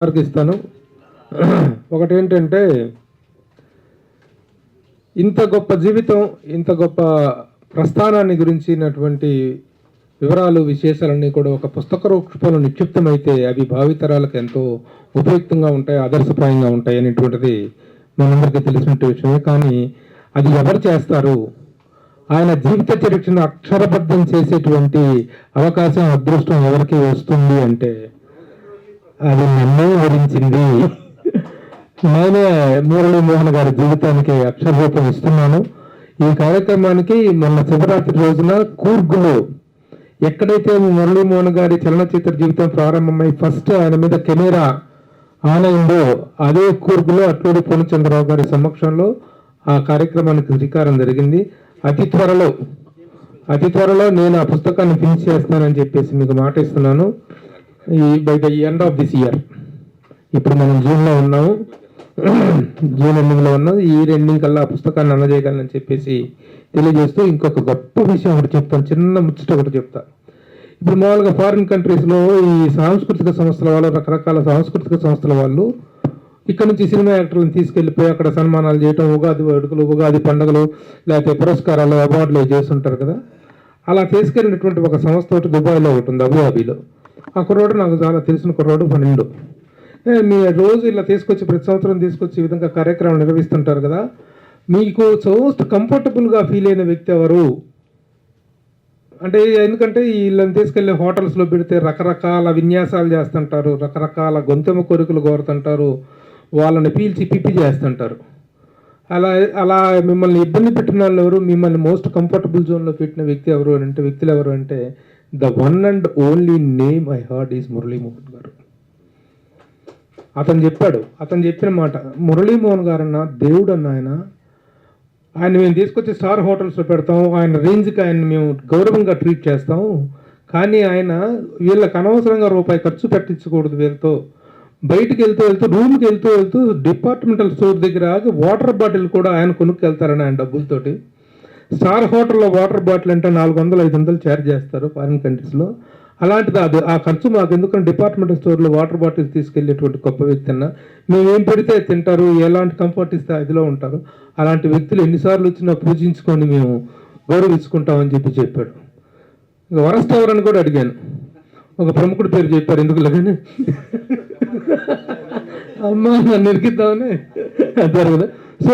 మార్కిస్తాను. ఒకటేంటంటే ఇంత గొప్ప జీవితం, ఇంత గొప్ప ప్రస్థానాన్ని గురించినటువంటి వివరాలు, విశేషాలన్నీ కూడా ఒక పుస్తక రూపంలో నిక్షిప్తమైతే అవి భావితరాలకు ఎంతో ఉపయుక్తంగా ఉంటాయి, ఆదర్శప్రాయంగా ఉంటాయి అనేటువంటిది మనందరికీ తెలిసినటువంటి విషయమే. కానీ అది ఎవరు చేస్తారు? ఆయన జీవిత చరిత్రను అక్షరబద్ధం చేసేటువంటి అవకాశం, అదృష్టం ఎవరికి వస్తుంది అంటే అది నన్నే వరించింది. నేనే మురళీమోహన్ గారి జీవితానికి అక్షరరూపం ఇస్తున్నాను. ఈ కార్యక్రమానికి మొన్న శివరాత్రి రోజున కూర్గులో ఎక్కడైతే మురళీమోహన్ గారి చలనచిత్ర జీవితం ప్రారంభమై ఫస్ట్ ఆయన మీద కెమెరా ఆన్ అయిందో అదే కూర్గులో అట్లూరి పూర్ణచంద్రరావు గారి సమక్షంలో ఆ కార్యక్రమానికి శ్రీకారం జరిగింది. అతి త్వరలో నేను ఆ పుస్తకాన్ని ఫినిష్ చేస్తానని చెప్పేసి మీకు మాట ఇస్తున్నాను. By the end of this year. ఇప్పుడు మనం జూన్లో ఉన్నాము, జూన్ ఎండింగ్లో ఉన్నాం. ఈ ఎండింగ్ కల్లా ఆ పుస్తకాన్ని అందజేయగలనని చెప్పేసి తెలియజేస్తూ ఇంకొక గొప్ప విషయం ఒకటి చెప్తాను, చిన్న ముచ్చట ఒకటి చెప్తా. ఇప్పుడు మామూలుగా ఫారిన్ కంట్రీస్లో ఈ సాంస్కృతిక సంస్థల వాళ్ళు, రకరకాల సాంస్కృతిక సంస్థల వాళ్ళు ఇక్కడ నుంచి సినిమా యాక్టర్లను తీసుకెళ్ళిపోయి అక్కడ సన్మానాలు చేయటం, ఉగాది వేడుకలు, ఉగాది పండుగలు, లేకపోతే పురస్కారాలు, అవార్డులు చేస్తుంటారు కదా. అలా తీసుకెళ్ళినటువంటి ఒక సంస్థ ఒకటి దుబాయ్లో ఒకటి ఉంది, అబుదాబిలో. ఆ కుర్రోడు నాకు చాలా తెలిసిన కుర్రోడు, 12. మీ రోజు ఇలా తీసుకొచ్చి ప్రతి సంవత్సరం తీసుకొచ్చి ఈ విధంగా కార్యక్రమాలు నిర్వహిస్తుంటారు కదా, మీకు మోస్ట్ కంఫర్టబుల్గా ఫీల్ అయిన వ్యక్తి ఎవరు అంటే? ఎందుకంటే వీళ్ళని తీసుకెళ్ళి హోటల్స్లో పెడితే రకరకాల విన్యాసాలు చేస్తుంటారు, రకరకాల గొంతెమ్మ కోరికలు కోరుతుంటారు, వాళ్ళని పీల్చి పిప్పి చేస్తుంటారు. అలా అలా మిమ్మల్ని ఇబ్బంది పెట్టిన వాళ్ళు ఎవరు? మిమ్మల్ని మోస్ట్ కంఫర్టబుల్ జోన్లో పెట్టిన వ్యక్తి ఎవరు అంటే, వ్యక్తులు ఎవరు అంటే, the one and only name I heard is Muralimohan గారు. అతను చెప్పిన మాట, మురళీమోహన్ గారు అన్న దేవుడు అన్న ఆయన మేము తీసుకొచ్చి స్టార్ హోటల్స్లో పెడతాం, ఆయన రేంజ్కి ఆయన మేము గౌరవంగా ట్రీట్ చేస్తాం, కానీ ఆయన వీళ్ళకి అనవసరంగా రూపాయి ఖర్చు పెట్టించకూడదు. వీళ్ళతో బయటికి వెళ్తూ రూమ్కి వెళ్తూ డిపార్ట్మెంటల్ స్టోర్ దగ్గర ఆగి వాటర్ బాటిల్ కూడా ఆయన కొనుక్కెళ్తారని ఆయన డబ్బులతోటి. స్టార్ హోటల్లో వాటర్ బాటిల్ అంటే 400-500 ఛార్జ్ చేస్తారు ఫారిన్ కంట్రీస్లో. అలాంటిది అది ఆ ఖర్చు మాకు ఎందుకంటే డిపార్ట్మెంటల్ స్టోర్లో వాటర్ బాటిల్స్ తీసుకెళ్ళేటువంటి గొప్ప వ్యక్తి అన్న. మేమేం పెడితే తింటారు, ఎలాంటి కంఫర్ట్ ఇస్తే అదిలో ఉంటారు. అలాంటి వ్యక్తులు ఎన్నిసార్లు వచ్చినా పూజించుకొని మేము గౌరవించుకుంటామని చెప్పాడు. ఇంకా వరస్ట్ ఎవరని కూడా అడిగాను. ఒక ప్రముఖుడి పేరు చెప్పారు, ఎందుకు లేదని అమ్మా నన్ను ఇరికిద్దామని అంటారు కదా. సో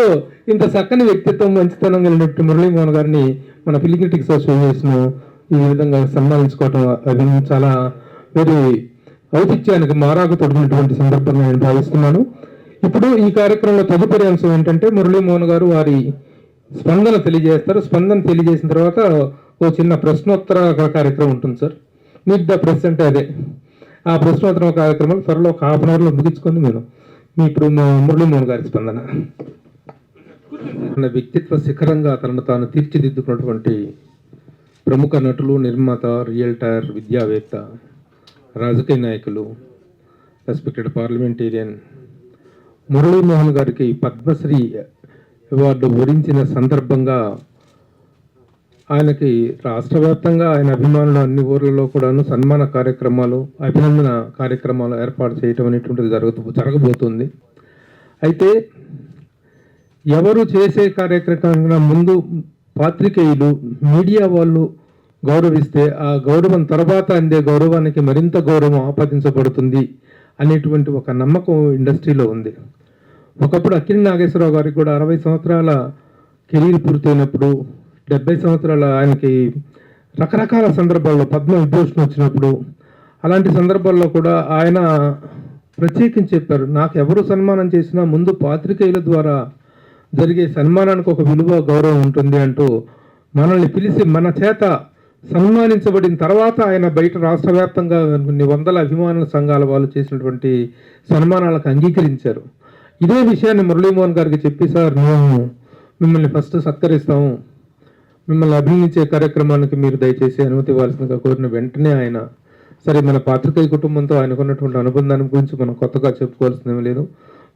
ఇంత చక్కని వ్యక్తిత్వం, మంచితనం కలిగినట్టు మురళీమోహన్ గారిని మన ఫిలిం క్రిటిక్స్ అసోసియేషన్ ఈ విధంగా సన్మానించుకోవటం అది చాలా వెరీ ఔచిత్యానికి మారాకు తొడిగినటువంటి సందర్భంగా నేను భావిస్తున్నాను. ఇప్పుడు ఈ కార్యక్రమంలో తదుపరి అంశం ఏంటంటే, మురళీమోహన్ గారు వారి స్పందన తెలియజేస్తారు. స్పందన తెలియజేసిన తర్వాత ఓ చిన్న ప్రశ్నోత్తర కార్యక్రమం ఉంటుంది సార్. మీట్ ద ప్రెస్ అంటే అదే. ఆ ప్రశ్నోత్తర కార్యక్రమం త్వరలో ఒక హాఫ్ అన్ అవర్లో ముగించుకొని మీరు ఇప్పుడు మురళీమోహన్ గారి స్పందన. తన వ్యక్తిత్వ శిఖరంగా తనను తాను తీర్చిదిద్దుకున్నటువంటి ప్రముఖ నటులు, నిర్మాత, రియల్టర్, విద్యావేత్త, రాజకీయ నాయకులు, రెస్పెక్టెడ్ పార్లమెంటేరియన్ మురళీమోహన్ గారికి పద్మశ్రీ అవార్డు వరించిన సందర్భంగా ఆయనకి రాష్ట్ర వ్యాప్తంగా ఆయన అభిమానులు అన్ని ఊర్లలో కూడాను సన్మాన కార్యక్రమాలు, అభినందన కార్యక్రమాలు ఏర్పాటు చేయటం అనేటువంటిది జరగబోతుంది. అయితే ఎవరు చేసే కార్యక్రమం ముందు పాత్రికేయులు, మీడియా వాళ్ళు గౌరవిస్తే ఆ గౌరవం తర్వాత అందే గౌరవానికి మరింత గౌరవం ఆపాదించబడుతుంది అనేటువంటి ఒక నమ్మకం ఇండస్ట్రీలో ఉంది. ఒకప్పుడు అక్కినేని నాగేశ్వరరావు గారికి కూడా 60 సంవత్సరాల కెరీర్ పూర్తయినప్పుడు, 70 సంవత్సరాల ఆయనకి రకరకాల సందర్భాల్లో పద్మ విభూషణ్ వచ్చినప్పుడు, అలాంటి సందర్భాల్లో కూడా ఆయన ప్రత్యేకించి చెప్పారు, నాకు ఎవరు సన్మానం చేసినా ముందు పాత్రికేయుల ద్వారా జరిగే సన్మానానికి ఒక విలువ, గౌరవం ఉంటుంది అంటూ మనల్ని పిలిచి మన చేత సన్మానించబడిన తర్వాత ఆయన బయట రాష్ట్ర వ్యాప్తంగా కొన్ని వందల అభిమానుల సంఘాల వాళ్ళు చేసినటువంటి సన్మానాలకు అంగీకరించారు. ఇదే విషయాన్ని మురళీమోహన్ గారికి చెప్పి, సార్ మేము మిమ్మల్ని ఫస్ట్ సత్కరిస్తాము, మిమ్మల్ని అభినందించే కార్యక్రమానికి మీరు దయచేసి అనుమతి ఇవ్వాల్సిందిగా కోరిన వెంటనే ఆయన సరే, మన పాత్రికేయ కుటుంబంతో ఆయనకున్నటువంటి అనుబంధాన్ని గురించి మనం కొత్తగా చెప్పుకోవాల్సిందేమీ లేదు.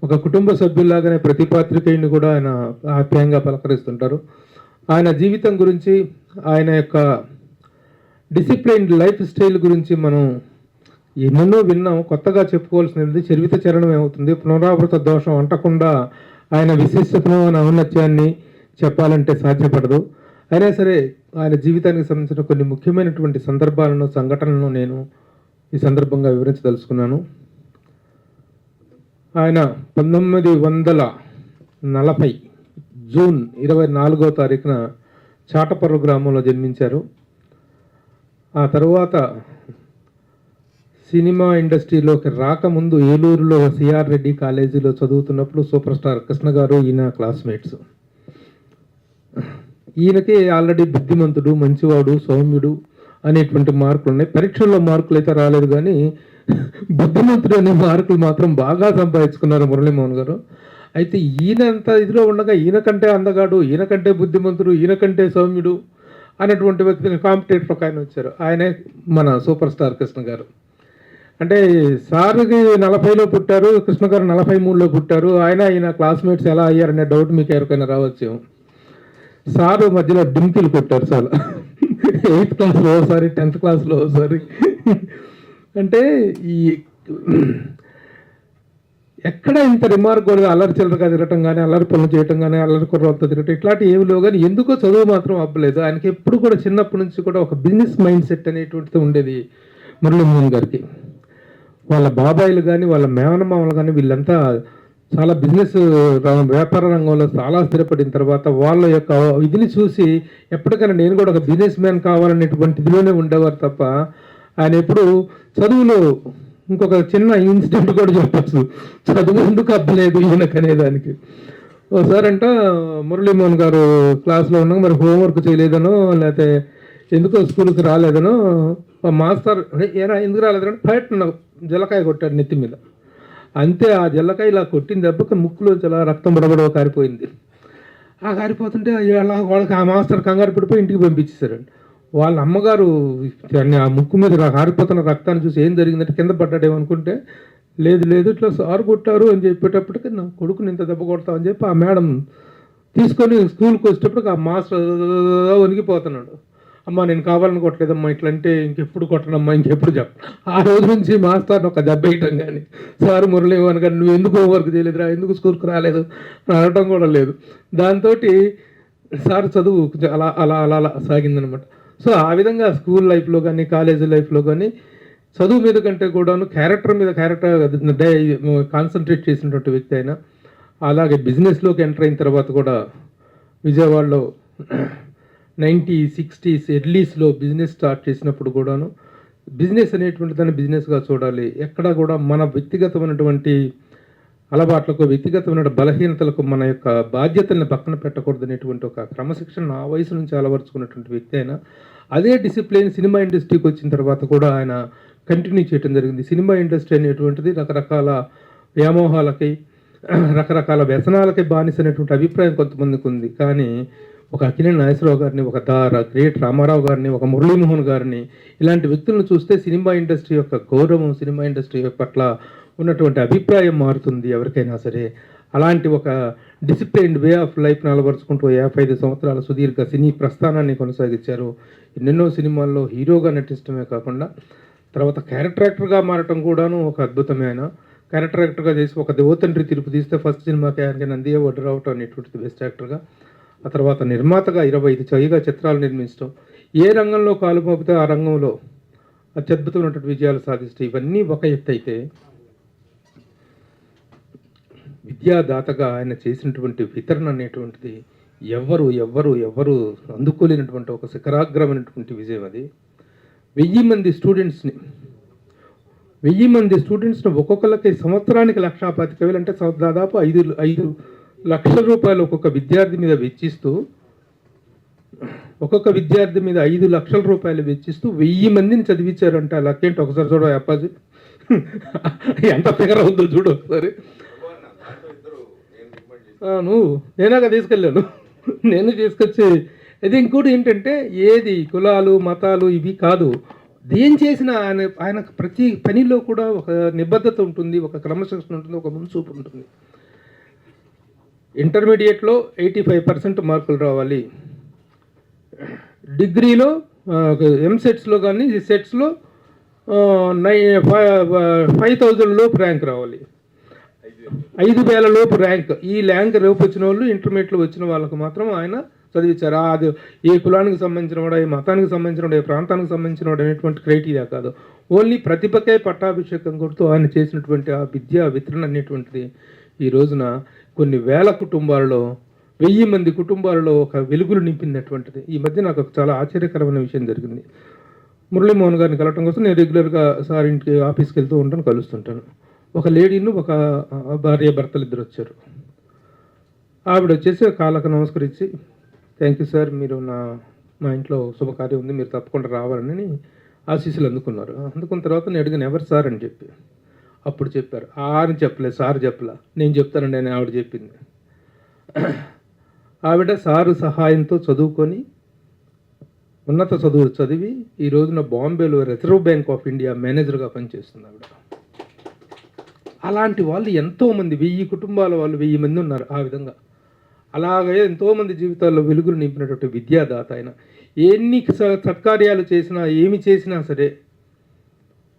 ఒక కుటుంబ సభ్యుల్లాగానే ప్రతి పాత్రికేయుని కూడా ఆయన ఆప్యాయంగా పలకరిస్తుంటారు. ఆయన జీవితం గురించి, ఆయన యొక్క డిసిప్లైన్డ్ లైఫ్ స్టైల్ గురించి మనం ఎన్నెన్నో విన్నాం, కొత్తగా చెప్పుకోవాల్సినది చరివిత చరణం ఏమవుతుంది, పునరావృత దోషం అంటకుండా ఆయన విశిష్టతను ఔన్నత్యాన్ని చెప్పాలంటే సాధ్యపడదు. అయినా సరే ఆయన జీవితానికి సంబంధించిన కొన్ని ముఖ్యమైనటువంటి సందర్భాలను, సంఘటనలను నేను ఈ సందర్భంగా వివరించదలుచుకున్నాను. ఆయన 1940 జూన్ 24వ తారీఖున చాటపర్రు గ్రామంలో జన్మించారు. ఆ తరువాత సినిమా ఇండస్ట్రీలోకి రాకముందు ఏలూరులో సిఆర్ రెడ్డి కాలేజీలో చదువుతున్నప్పుడు సూపర్ స్టార్ కృష్ణ గారు ఈయన క్లాస్మేట్స్. ఈయనకి ఆల్రెడీ బుద్ధిమంతుడు, మంచివాడు, సౌమ్యుడు అనేటువంటి మార్కులు ఉన్నాయి. పరీక్షల్లో మార్కులు అయితే రాలేదు, కానీ బుద్ధిమంతుడు అనే మార్కులు మాత్రం బాగా సంపాదించుకున్నారు మురళీమోహన్ గారు. అయితే ఈయనంత ఇదిలో ఉండగా ఈయనకంటే అందగాడు, ఈయనకంటే బుద్ధిమంతుడు, ఈయనకంటే సౌమ్యుడు అనేటువంటి వ్యక్తిని కాంపిటేటర్ ఒక ఆయన వచ్చారు. ఆయనే మన సూపర్ స్టార్ కృష్ణ గారు. అంటే సార్కి 40లో పుట్టారు, కృష్ణ గారు 43లో పుట్టారు. ఈయన క్లాస్మేట్స్ ఎలా అయ్యారనే డౌట్ మీకు ఎవరికైనా రావచ్చు. సారు మధ్యలో డింకిలు కొట్టారు చాలా, 8th క్లాస్లో ఒకసారి, 10th క్లాస్లో ఒకసారి. అంటే ఈ ఎక్కడ ఇంత రిమార్క్గా అల్లరి చిల్లరగా తిరగటం కానీ, అల్లరి పనులు చేయటం కానీ, అల్లరి కుర్రలతో తిరగటం ఇట్లాంటి ఏమి లేవు. కానీ ఎందుకో చదువు మాత్రం అవ్వలేదు. ఆయనకి ఎప్పుడు కూడా చిన్నప్పటి నుంచి కూడా ఒక బిజినెస్ మైండ్ సెట్ అనేటువంటిది ఉండేది మురళీమోహన్ గారికి. వాళ్ళ బాబాయిలు కానీ, వాళ్ళ మేనమామలు కానీ వీళ్ళంతా చాలా బిజినెస్ వ్యాపార రంగంలో చాలా స్థిరపడిన తర్వాత వాళ్ళ యొక్క ఇదిని చూసి ఎప్పటికైనా నేను కూడా ఒక బిజినెస్ మ్యాన్ కావాలనేటువంటి ఇదిలోనే ఉండేవారు తప్ప ఆయన ఎప్పుడు చదువులో ఇంకొక చిన్న ఇన్సిడెంట్ కూడా చెప్పచ్చు, చదువు ఎందుకు అబ్బలేదు ఈయనకనేదానికి. ఒకసారి అంట మురళీమోహన్ గారు క్లాస్లో ఉన్నాక మరి హోంవర్క్ చేయలేదనో, లేకపోతే ఎందుకో స్కూల్కి రాలేదనో మాస్టర్ ఏనా ఎందుకు రాలేదనో బయట జలకాయ కొట్టాడు నెత్తి మీద. అంతే, ఆ జల్లకాయ ఇలా కొట్టిన దెబ్బకి ముక్కులో చాలా రక్తం బడబడవ కారిపోయింది. ఆ కారిపోతుంటే అలా వాళ్ళకి ఆ మాస్టర్ కంగారు పడిపోయి ఇంటికి పంపించేశారండి. వాళ్ళ అమ్మగారు ఆ ముక్కు మీద కారిపోతున్న రక్తాన్ని చూసి ఏం జరిగిందంటే కింద పడ్డాడేమనుకుంటే, లేదు లేదు ఇట్లా సారు కొట్టారు అని చెప్పేటప్పటికి నా కొడుకుని ఇంత దెబ్బ కొడతామని చెప్పి ఆ మేడం తీసుకొని స్కూల్కి వచ్చేటప్పటికి ఆ మాస్టర్ వణికిపోతున్నాడు. అమ్మ నేను కావాలని కొట్టలేదమ్మా, ఇట్లంటే ఇంకెప్పుడు కొట్టనమ్మా, ఇంకెప్పుడు చెప్ప. ఆ రోజు నుంచి మాస్టర్ని ఒక దెబ్బ వేయటం కానీ, సార్ మురళీమోహన్ గారు నువ్వు ఎందుకు హోంవర్క్ చేయలేదురా, ఎందుకు స్కూల్కి రాలేదు అని అనడం కూడా లేదు. దాంతో సార్ చదువు అలా అలా అలా అలా సాగిందనమాట. సో ఆ విధంగా స్కూల్ లైఫ్లో కానీ, కాలేజీ లైఫ్లో కానీ చదువు మీద కంటే కూడాను క్యారెక్టర్ కాన్సన్ట్రేట్ చేసినటువంటి వ్యక్తి అయినా. అలాగే బిజినెస్లోకి ఎంటర్ అయిన తర్వాత కూడా విజయవాడలో 1960s ఎర్లీస్లో బిజినెస్ స్టార్ట్ చేసినప్పుడు కూడాను బిజినెస్ అనేటువంటి దాన్ని బిజినెస్గా చూడాలి, ఎక్కడ కూడా మన వ్యక్తిగతమైనటువంటి అలవాట్లకు, వ్యక్తిగతమైన బలహీనతలకు మన యొక్క బాధ్యతల్ని పక్కన పెట్టకూడదు అనేటువంటి ఒక క్రమశిక్షణ ఆ వయసు నుంచి అలవరుచుకున్నటువంటి వ్యక్తి అయినా. అదే డిసిప్లిన్ సినిమా ఇండస్ట్రీకి వచ్చిన తర్వాత కూడా ఆయన కంటిన్యూ చేయడం జరిగింది. సినిమా ఇండస్ట్రీ అనేటువంటిది రకరకాల వ్యామోహాలకి, రకరకాల వ్యసనాలకి బానిస అనేటువంటి అభిప్రాయం కొంతమందికి ఉంది. కానీ ఒక అక్కినేని నాగేశ్వరరావు గారిని, ఒక గ్రేట్ రామారావు గారిని, ఒక మురళీమోహన్ గారిని, ఇలాంటి వ్యక్తులను చూస్తే సినిమా ఇండస్ట్రీ యొక్క గౌరవం, సినిమా ఇండస్ట్రీ పట్ల ఉన్నటువంటి అభిప్రాయం మారుతుంది ఎవరికైనా సరే. అలాంటి ఒక డిసిప్లైన్డ్ వే ఆఫ్ లైఫ్ని అలవరుచుకుంటూ 55 సంవత్సరాల సుదీర్ఘ సినీ ప్రస్థానాన్ని కొనసాగించారు. ఎన్నెన్నో సినిమాల్లో హీరోగా నటించడమే కాకుండా తర్వాత క్యారెక్టర్ యాక్టర్గా మారటం కూడాను ఒక అద్భుతమైన క్యారెక్టర్ యాక్టర్గా చేసి ఒక దేవతండ్రి తిరుపు తీస్తే ఫస్ట్ సినిమాకి ఆయనకి నంది అవార్డు రావటం అనేటువంటిది బెస్ట్ యాక్టర్గా. ఆ తర్వాత నిర్మాతగా 25 పైగా చిత్రాలు నిర్మించడం, ఏ రంగంలో కాలు మోపితే ఆ రంగంలో అత్యద్భుతమైనటువంటి విజయాలు సాధిస్తాయి. ఇవన్నీ ఒక ఎత్తు అయితే విద్యాదాతగా ఆయన చేసినటువంటి వితరణ అనేటువంటిది ఎవ్వరు ఎవ్వరు ఎవ్వరు అందుకోలేనటువంటి ఒక శిఖరాగ్రమైనటువంటి విజయం అది. 1000 మంది స్టూడెంట్స్ని ఒక్కొక్కరికి సంవత్సరానికి 1,25,000 అంటే దాదాపు 5 లక్షల రూపాయలు ఒక్కొక్క విద్యార్థి మీద వెచ్చిస్తూ, ఒక్కొక్క విద్యార్థి మీద 5 లక్షల రూపాయలు వెచ్చిస్తూ 1000 మందిని చదివించారంటే ఆ లక్కేంటి ఒకసారి చూడ అప్పాజీ ఎంత ఫిగర్ అవుతుందో చూడు ఒకసారి. నేనాగా తీసుకెళ్ళాను, నేను తీసుకొచ్చి. అది ఇంకోటి ఏంటంటే ఏది కులాలు మతాలు ఇవి కాదు, దేని చేసినా ఆయన ప్రతి పనిలో కూడా ఒక నిబద్ధత ఉంటుంది, ఒక క్రమశిక్షణ ఉంటుంది, ఒక మున్సూపు ఉంటుంది. ఇంటర్మీడియట్లో 85% మార్కులు రావాలి, డిగ్రీలో ఎంసెట్స్లో కానీ సెట్స్లో 5000 లోపు ర్యాంక్ రావాలి, 5000 లోపు ర్యాంక్. ఈ ర్యాంక్ లోపు వచ్చిన వాళ్ళు, ఇంటర్మీడియట్లో వచ్చిన వాళ్ళకు మాత్రం ఆయన చదివించారు. అది ఏ కులానికి సంబంధించిన వాడు, ఏ మతానికి సంబంధించిన వాడు, ఏ ప్రాంతానికి సంబంధించిన వాడు అనేటువంటి క్రైటీరియా కాదు. ఓన్లీ ప్రతిభకే పట్టాభిషేకం కొడుతూ ఆయన చేసినటువంటి ఆ విద్యా వితరణ అనేటువంటిది ఈ రోజున కొన్ని వేల కుటుంబాలలో, 1000 మంది కుటుంబాలలో ఒక వెలుగులు నింపినటువంటిది. ఈ మధ్య నాకు ఒక చాలా ఆశ్చర్యకరమైన విషయం జరిగింది. మురళీమోహన్ గారిని కలవటం కోసం నేను రెగ్యులర్గా సార్ ఇంటికి ఆఫీస్కి వెళ్తూ ఉంటాను, కలుస్తుంటాను. ఒక లేడీను ఒక భార్య భర్తలు ఇద్దరు వచ్చారు. ఆవిడ వచ్చేసి కాళ్ళకు నమస్కరించి, థ్యాంక్ యూ సార్, మీరు మా ఇంట్లో శుభకార్యం ఉంది, మీరు తప్పకుండా రావాలని ఆశీస్సులు అందుకున్నారు. అందుకున్న తర్వాత నేను అడిగిన ఎవరు సార్ అని చెప్పి, అప్పుడు చెప్పారు. అని చెప్పలేదు, సార్ చెప్పలా, నేను చెప్తానండి అని ఆవిడ చెప్పింది. ఆవిడ సారు సహాయంతో చదువుకొని ఉన్నత చదువులు చదివి ఈ రోజున బాంబేలో రిజర్వ్ బ్యాంక్ ఆఫ్ ఇండియా మేనేజర్గా పనిచేస్తుంది ఆవిడ. అలాంటి వాళ్ళు ఎంతోమంది, 1000 కుటుంబాల వాళ్ళు 1000 మంది ఉన్నారు ఆ విధంగా. అలాగే ఎంతోమంది జీవితాల్లో వెలుగులు నింపినటువంటి విద్యాదాత ఆయన. ఎన్ని సత్కార్యాలు చేసినా, ఏమి చేసినా సరే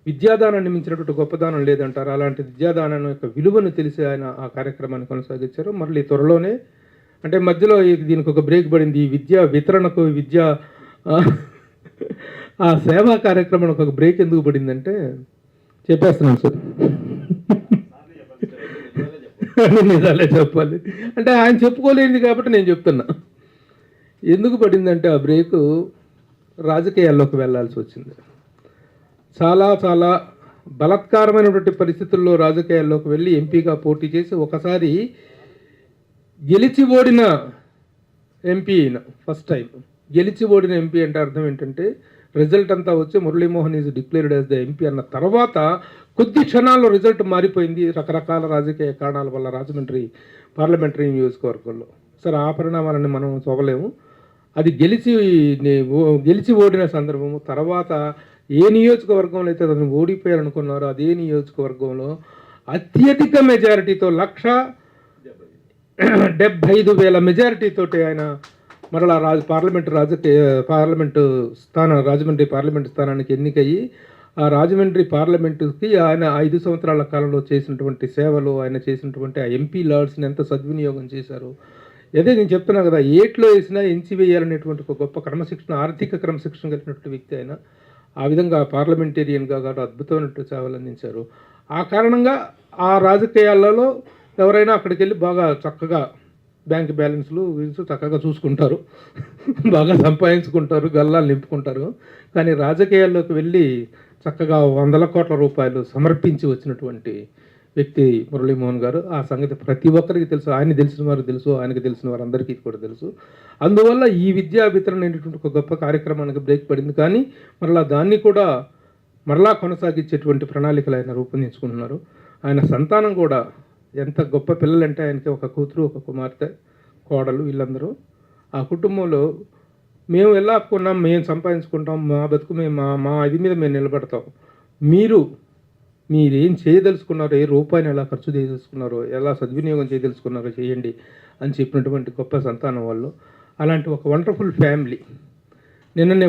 విద్యాదానాన్ని మించినటువంటి గొప్పదానం లేదంటారు. అలాంటి విద్యాదానం యొక్క విలువను తెలిసి ఆయన ఆ కార్యక్రమాన్ని కొనసాగించారు. మళ్ళీ త్వరలోనే, అంటే మధ్యలో దీనికి ఒక బ్రేక్ పడింది. ఈ విద్యా వితరణకు, ఆ సేవా కార్యక్రమానికి ఒక బ్రేక్ ఎందుకు పడిందంటే, చెప్పేస్తున్నాను సార్, నిజాలే చెప్పాలి అంటే ఆయన చెప్పుకోలేనిది కాబట్టి నేను చెప్తున్నా. ఎందుకు పడిందంటే ఆ బ్రేకు, రాజకీయాల్లోకి వెళ్ళాల్సి వచ్చింది. చాలా చాలా బలత్కారమైనటువంటి పరిస్థితుల్లో రాజకీయాల్లోకి వెళ్ళి ఎంపీగా పోటీ చేసి ఒకసారి గెలిచి ఓడిన ఎంపీ అయిన ఫస్ట్ టైం. గెలిచి ఓడిన ఎంపీ అంటే అర్థం ఏంటంటే, రిజల్ట్ అంతా వచ్చి Muralimohan is declared as the MP అన్న తర్వాత కొద్ది క్షణాల్లో రిజల్ట్ మారిపోయింది రకరకాల రాజకీయ కారణాల వల్ల రాజమండ్రి పార్లమెంటరీ నియోజకవర్గంలో. సరే, ఆ పరిణామాలని మనం చూడలేము. అది గెలిచి ఓడిన సందర్భము. తర్వాత ఏ నియోజకవర్గంలో అయితే అతను ఓడిపోయారనుకున్నారో అదే నియోజకవర్గంలో అత్యధిక మెజారిటీతో 1,75,000 మెజారిటీతోటి ఆయన మరలా రాజమండ్రి పార్లమెంటు స్థానానికి ఎన్నికయ్యి, ఆ రాజమండ్రి పార్లమెంటుకి ఆయన 5 సంవత్సరాల కాలంలో చేసినటువంటి సేవలు, ఆయన చేసినటువంటి ఆ ఎంపీ లార్డ్స్ని ఎంత సద్వినియోగం చేశారు. అదే నేను చెప్తున్నా కదా, ఏట్లో వేసినా ఎంచి వేయాలనేటువంటి ఒక గొప్ప క్రమశిక్షణ, ఆర్థిక క్రమశిక్షణ కలిగినటువంటి వ్యక్తి ఆయన. ఆ విధంగా పార్లమెంటేరియన్గా కూడా అద్భుతమైనటువంటి సేవలు అందించారు. ఆ కారణంగా ఆ రాజకీయాలలో ఎవరైనా అక్కడికి వెళ్ళి బాగా చక్కగా బ్యాంక్ బ్యాలెన్స్లు చక్కగా చూసుకుంటారు, బాగా సంపాదించుకుంటారు, గల్లాలు నింపుకుంటారు. కానీ రాజకీయాల్లోకి వెళ్ళి చక్కగా 100 కోట్ల రూపాయలు సమర్పించి వచ్చినటువంటి వ్యక్తి మురళీమోహన్ గారు. ఆ సంగతి ప్రతి ఒక్కరికి తెలుసు, ఆయన తెలిసిన వారు తెలుసు, ఆయనకు తెలిసిన వారందరికీ కూడా తెలుసు. అందువల్ల ఈ విద్యా వితరణ అనేటువంటి ఒక గొప్ప కార్యక్రమానికి బ్రేక్ పడింది. కానీ దాన్ని కూడా మరలా కొనసాగించేటువంటి ప్రణాళికలు ఆయన రూపొందించుకుంటున్నారు. ఆయన సంతానం కూడా ఎంత గొప్ప పిల్లలంటే, ఆయనకి ఒక కూతురు, ఒక కుమార్తె, కోడలు, వీళ్ళందరూ. ఆ కుటుంబంలో మేము ఎలా ఆపుకున్నాం, మేము సంపాదించుకుంటాం, మా బతుకు మేము మా ఇది మీద మేము నిలబడతాం, మీరేం చేయదలుచుకున్నారో, ఏ రూపాయిని ఎలా ఖర్చు చేయదలుచుకున్నారో, ఎలా సద్వినియోగం చేయదలుచుకున్నారో చేయండి అని చెప్పినటువంటి గొప్ప సంతానం వాళ్ళు. అలాంటి ఒక వండర్ఫుల్ ఫ్యామిలీ. నిన్ననే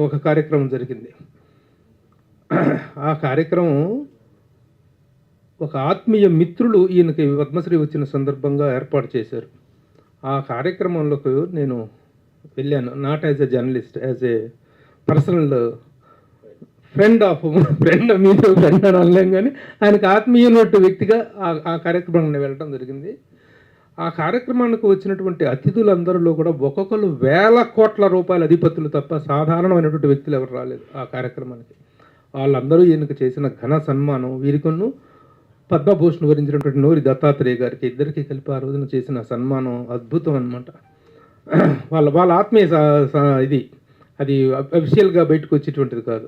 ఒక కార్యక్రమం జరిగింది. ఆ కార్యక్రమం ఒక ఆత్మీయ మిత్రులు ఈయనకి పద్మశ్రీ వచ్చిన సందర్భంగా ఏర్పాటు చేశారు. ఆ కార్యక్రమంలోకి నేను వెళ్ళాను, not as a journalist, as a personal friend మీద ఫ్రెండ్ అని అనలేం, కానీ ఆయనకు ఆత్మీయమైన వ్యక్తిగా ఆ కార్యక్రమానికి వెళ్ళడం జరిగింది. ఆ కార్యక్రమానికి వచ్చినటువంటి అతిథులందరిలో కూడా ఒక్కొక్కరు 1,000 కోట్ల రూపాయల అధిపతులు తప్ప సాధారణమైనటువంటి వ్యక్తులు ఎవరు రాలేదు ఆ కార్యక్రమానికి. వాళ్ళందరూ ఈయనకు చేసిన ఘన సన్మానం, వీరికొన్ను పద్మభూషణ్ వరించినటువంటి నూరి దత్తాత్రేయ గారికి, ఇద్దరికి కలిపి ఆ రోజున చేసిన సన్మానం అద్భుతం అనమాట. వాళ్ళ ఆత్మీయ అది అఫిషియల్గా బయటకు వచ్చేటువంటిది కాదు.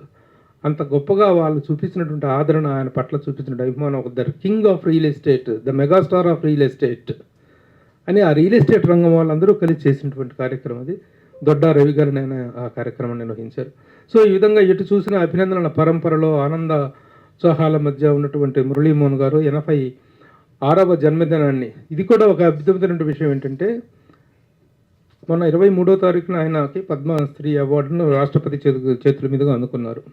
అంత గొప్పగా వాళ్ళు చూపించినటువంటి ఆదరణ, ఆయన పట్ల చూపించిన అభిమానం, ఒక the king of real estate, the megastar of real estate అని ఆ రియల్ ఎస్టేట్ రంగం వాళ్ళందరూ కలిసి చేసినటువంటి కార్యక్రమం అది. దొడ్డా రవి గారిని ఆయన ఆ కార్యక్రమాన్ని నిర్వహించారు. సో ఈ విధంగా ఎటు చూసిన అభినందనల పరంపరలో ఆనంద ఉత్సాహాల మధ్య ఉన్నటువంటి మురళీమోహన్ గారు 86వ జన్మదినాన్ని, ఇది కూడా ఒక అద్భుతమైన విషయం ఏంటంటే, మొన్న 23వ తారీఖున ఆయనకి పద్మశ్రీ అవార్డును రాష్ట్రపతి చేతుల మీదుగా అందుకున్నారు.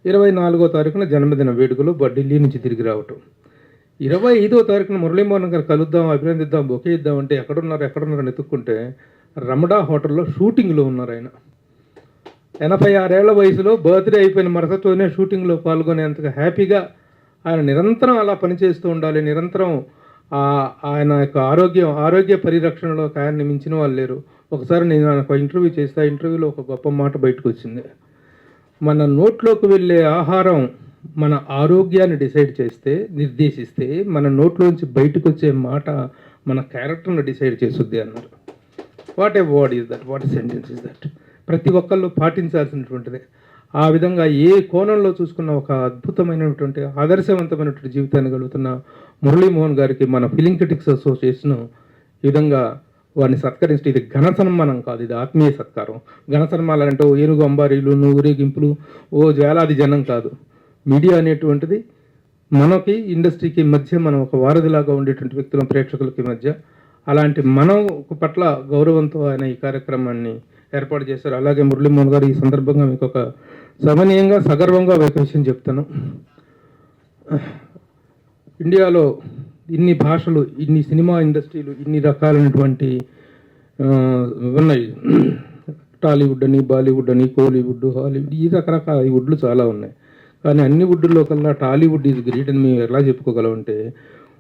24వ తారీఖున జన్మదిన వేడుకలు ఢిల్లీ నుంచి తిరిగి రావటం. 25వ తారీఖున మురళీమోహన్ గారు కలుద్దాం, అభినందిద్దాం, బొకే ఇద్దాం అంటే ఎక్కడున్నారని ఎత్తుక్కుంటే రమడా హోటల్లో షూటింగ్లో ఉన్నారు ఆయన. 86 ఏళ్ల వయసులో బర్త్డే అయిపోయిన మరుసటి రోజునే షూటింగ్లో పాల్గొనేంతగా హ్యాపీగా ఆయన నిరంతరం అలా పనిచేస్తూ ఉండాలి. నిరంతరం ఆయన యొక్క ఆరోగ్య పరిరక్షణలో ఆయన్ని మించిన వాళ్ళు లేరు. ఒకసారి నేను ఆయన ఒక ఇంటర్వ్యూ చేస్తే ఆ ఇంటర్వ్యూలో ఒక గొప్ప మాట బయటకు వచ్చింది. మన నోట్లోకి వెళ్ళే ఆహారం మన ఆరోగ్యాన్ని నిర్దేశిస్తే మన నోట్లోంచి బయటకు వచ్చే మాట మన క్యారెక్టర్ను డిసైడ్ చేస్తుంది అన్నారు. What a word is that, what a sentence is that. ప్రతి ఒక్కళ్ళు పాటించాల్సినటువంటిదే. ఆ విధంగా ఏ కోణంలో చూసుకున్న ఒక అద్భుతమైనటువంటి ఆదర్శవంతమైనటువంటి జీవితాన్ని కలుగుతున్న మురళీమోహన్ గారికి మన ఫిలిం క్రిటిక్స్ అసోసియేషన్ ఈ విధంగా వారిని సత్కరిస్తే ఇది ఘన సన్మానం కాదు, ఇది ఆత్మీయ సత్కారం. ఘన సన్మానాలు అంటే ఏనుగు అంబారీలు, ఊరేగింపులు, వేలాది జనం కాదు. మీడియా అనేటువంటిది మనకి ఇండస్ట్రీకి మధ్య మనం ఒక వారధిలాగా ఉండేటువంటి వ్యక్తుల ప్రేక్షకులకి మధ్య అలాంటి మనం పట్ల గౌరవంతో ఆయన ఈ కార్యక్రమాన్ని ఏర్పాటు చేశారు. అలాగే మురళీమోహన్ గారు ఈ సందర్భంగా మీకు ఒక సమనీయంగా సగర్వంగా ఒక విషయం చెప్తాను. ఇండియాలో ఇన్ని భాషలు, ఇన్ని సినిమా ఇండస్ట్రీలు, ఇన్ని రకాలైనటువంటి ఉన్నాయి. టాలీవుడ్ అని, బాలీవుడ్ అని, కోలీవుడ్, హాలీవుడ్, ఈ రకరకాల వుడ్లు చాలా ఉన్నాయి. కానీ అన్ని వుడ్లో కల్లా టాలీవుడ్ ఈజ్ గ్రేట్ అని మేము ఎలా చెప్పుకోగలం అంటే,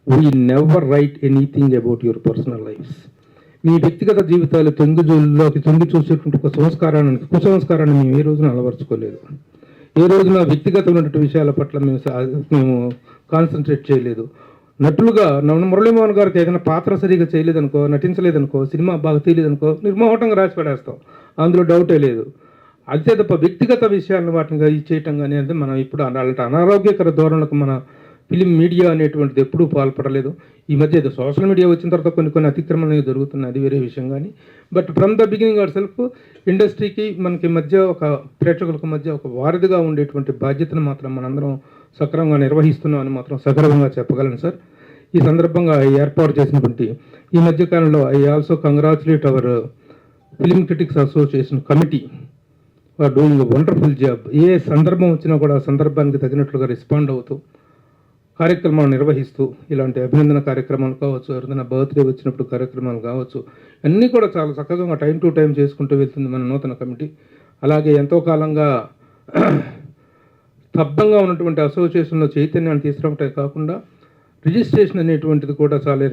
we never write anything about your personal lives. మీ వ్యక్తిగత జీవితాలు తొంగి చూసేటువంటి ఒక కుసంస్కారాన్ని మేము ఏ రోజున అలవరుచుకోలేదు. ఏ రోజున వ్యక్తిగతమైనటువంటి విషయాల పట్ల మేము కాన్సన్ట్రేట్ చేయలేదు. నటులుగా మురళీమోహన్ గారికి ఏదైనా పాత్ర సరిగా చేయలేదనుకో, నటించలేదనుకో, సినిమా బాగా తీయలేదనుకో నిర్మోహటంగా రాసి పడేస్తాం, అందులో డౌటే లేదు. అంతే తప్ప వ్యక్తిగత విషయాలను వాటిని చేయటం కానీ అంటే మనం ఇప్పుడు అలాంటి అనారోగ్యకర ధోరణులకు మన ఫిలిం మీడియా అనేటువంటిది ఎప్పుడూ పాల్పడలేదు. ఈ మధ్య ఏదో సోషల్ మీడియా వచ్చిన తర్వాత కొన్ని అతిక్రమణలు జరుగుతున్నాయి, అది వేరే విషయం. కానీ but from the beginning our self ఇండస్ట్రీకి మనకి మధ్య ఒక ప్రేక్షకులకు మధ్య ఒక వారధిగా ఉండేటువంటి బాధ్యతను మాత్రం మనందరం సక్రమంగా నిర్వహిస్తున్నాం అని మాత్రం సగర్వంగా చెప్పగలను సార్. ఈ సందర్భంగా ఏర్పాటు చేసినటువంటి ఈ మధ్యకాలంలో I also congratulate our film critics association committee for doing wonderful job. ఏ సందర్భం వచ్చినా కూడా ఆ సందర్భానికి తగినట్లుగా రెస్పాండ్ అవుతూ కార్యక్రమాలు నిర్వహిస్తూ, ఇలాంటి అభినందన కార్యక్రమాలు కావచ్చు, ఎవరైనా బర్త్డే వచ్చినప్పుడు కార్యక్రమాలు కావచ్చు, అన్నీ కూడా చాలా చక్కగా టైం టు టైం చేసుకుంటూ వెళ్తుంది మన నూతన కమిటీ. అలాగే ఎంతో కాలంగా స్తబ్దంగా ఉన్నటువంటి అసోసియేషన్లో చైతన్యాన్ని తీసుకురావటమే కాకుండా రిజిస్ట్రేషన్ అనేటువంటిది కూడా చాలా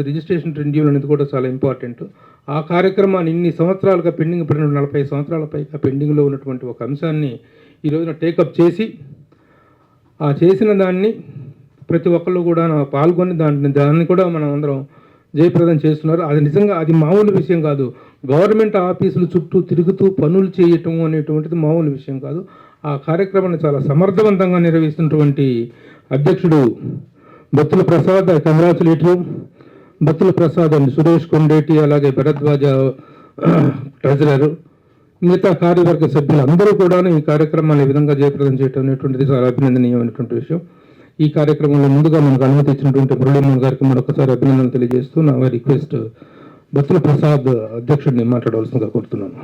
రిజిస్ట్రేషన్ రెన్యూవల్ అనేది కూడా చాలా ఇంపార్టెంట్. ఆ కార్యక్రమాన్ని ఇన్ని సంవత్సరాలుగా పెండింగ్ పడిన 40 సంవత్సరాల పైగా పెండింగ్లో ఉన్నటువంటి ఒక అంశాన్ని ఈ రోజున టేకప్ చేసి ఆ చేసిన దాన్ని ప్రతి ఒక్కళ్ళు కూడా పాల్గొని దాన్ని కూడా మనం అందరం జయప్రదం చేస్తున్నారు. అది నిజంగా అది మామూలు విషయం కాదు. గవర్నమెంట్ ఆఫీసులు చుట్టూ తిరుగుతూ పనులు చేయటం అనేటువంటిది మామూలు విషయం కాదు. ఆ కార్యక్రమాన్ని చాలా సమర్థవంతంగా నిర్వహిస్తున్నటువంటి అధ్యక్షుడు బత్తుల ప్రసాద్, కంగ్రాచులేటివ్ బత్తుల ప్రసాద్ అండ్ సురేష్ కొండేటి, అలాగే భరద్వాజ ట్రెజరర్, మిగతా కార్యవర్గ సభ్యులు అందరూ కూడా ఈ కార్యక్రమాన్ని ఈ విధంగా జయప్రదం చేయడం అనేటువంటిది చాలా అభినందనీయమైనటువంటి విషయం. ఈ కార్యక్రమంలో ముందుగా మనకు అనుమతి ఇచ్చినటువంటి మురళీమోహన్ గారికి మరొకసారి అభినందనలు తెలియజేస్తూ నా రిక్వెస్ట్ బత్తుల ప్రసాద్ అధ్యక్షుడిని మాట్లాడవలసిందిగా కోరుతున్నాను.